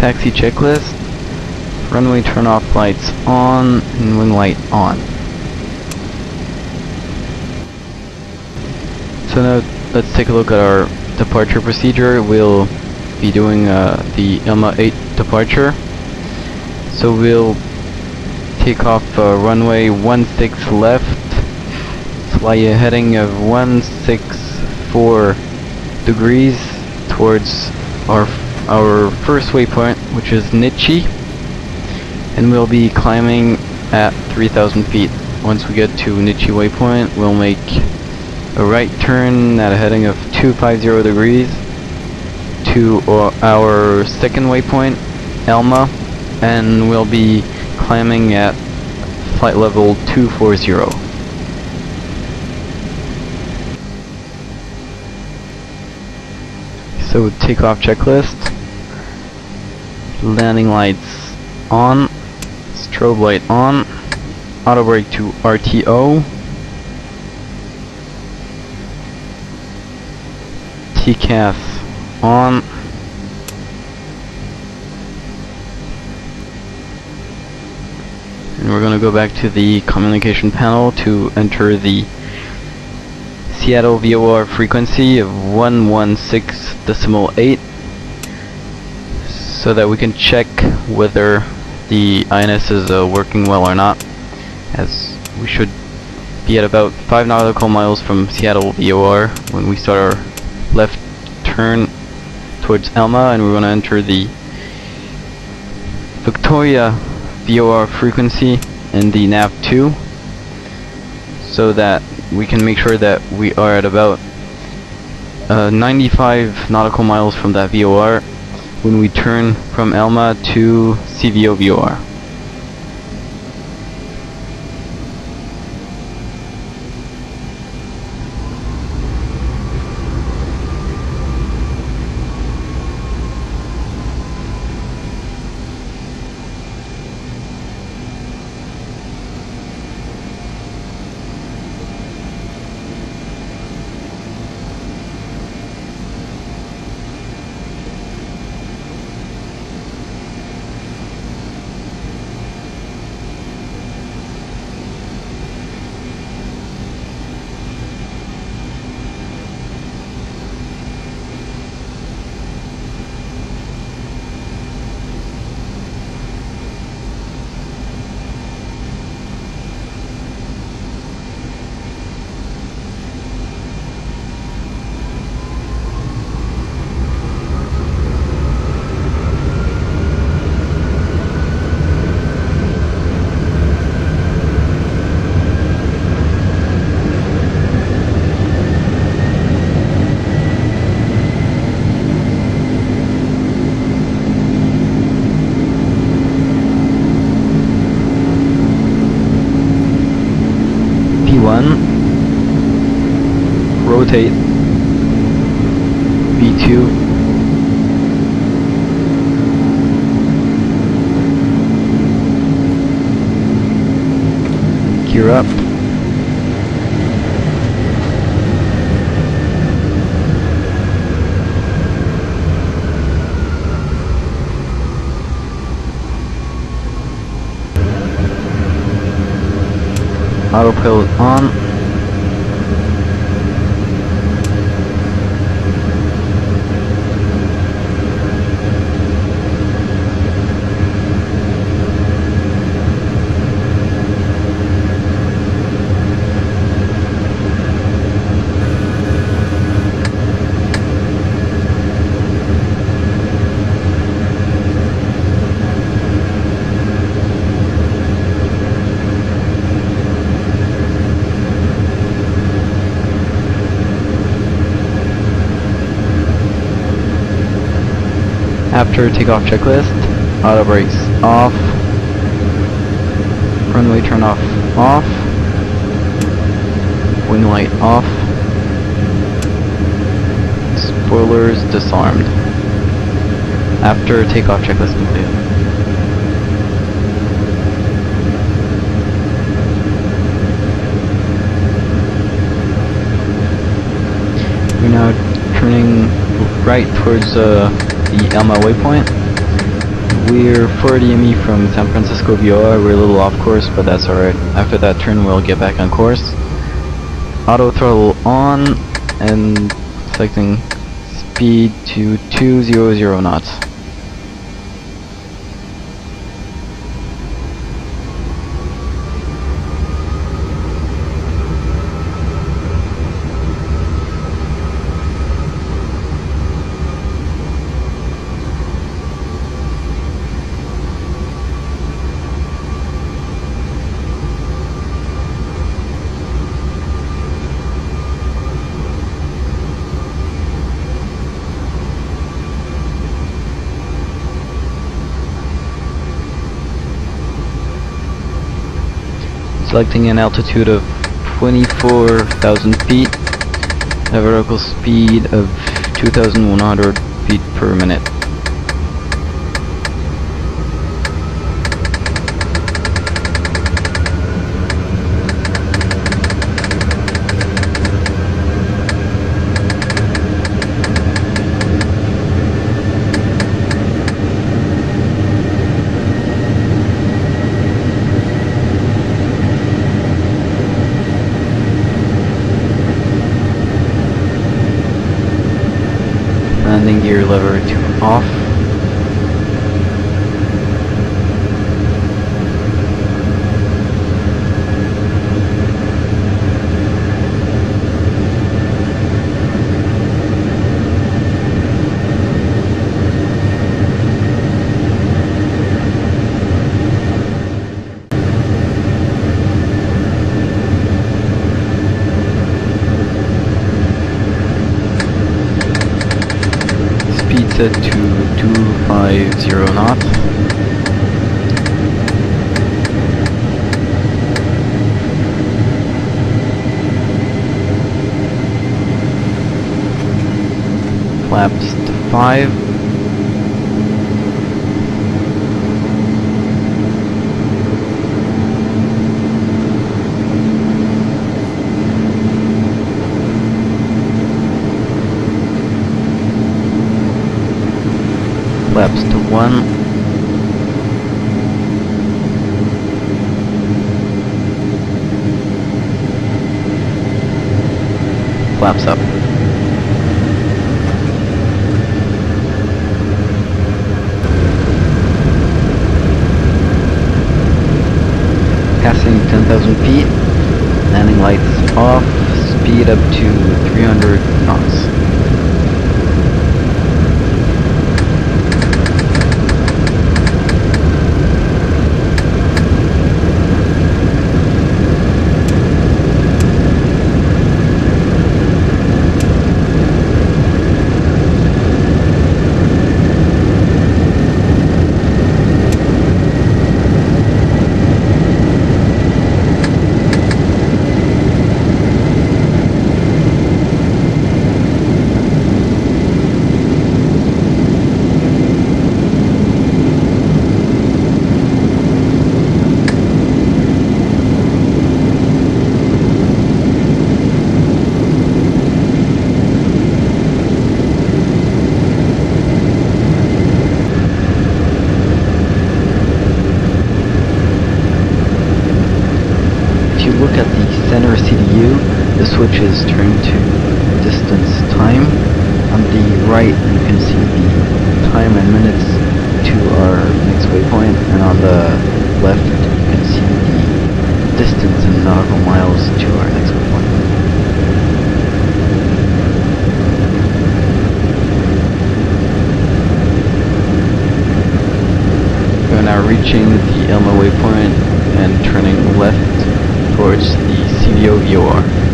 Taxi checklist. Runway turn off lights on and wing light on. So now let's take a look at our departure procedure. We'll be doing the Elma 8 departure. So we'll take off runway 16 left, fly a heading of 164 degrees towards our first waypoint, which is Nichi, and we'll be climbing at 3,000 feet. Once we get to Nichi waypoint, we'll make a right turn at a heading of 250 degrees to our second waypoint, Elma, and we'll be climbing at flight level 240. So takeoff checklist. Landing lights on, strobe light on, auto brake to RTO, TCAS on, and we're going to go back to the communication panel to enter the Seattle VOR frequency of 116.8 so that we can check whether the INS is working well or not, as we should be at about 5 nautical miles from Seattle VOR when we start our left turn towards Elma, and we're going to enter the Victoria VOR frequency in the nav2 so that we can make sure that we are at about 95 nautical miles from that VOR when we turn from Elma to CVO VOR. P1, rotate, B2, gear up, autopilot on, after takeoff checklist, auto brakes off, runway turn off, wing light off, spoilers disarmed. After takeoff checklist completed. We're now turning right towards the Elma waypoint. We're 40 ME from San Francisco VOR. We're a little off course, but that's alright. After that turn, we'll get back on course. Auto throttle on, and selecting speed to 200 knots. Selecting an altitude of 24,000 feet, a vertical speed of 2,100 feet per minute. Landing gear lever to off. Set to 250 knots. Flaps to 5. Flaps to 1. Flaps up. Passing 10,000 feet. Landing lights off. Speed up to 300 knots. Look at the center CDU, the switch is turned to distance time. On the right you can see the time and minutes to our next waypoint, and on the left you can see the distance in nautical miles to our next waypoint. We are now reaching the Elma waypoint and turning left towards the CVO VOR.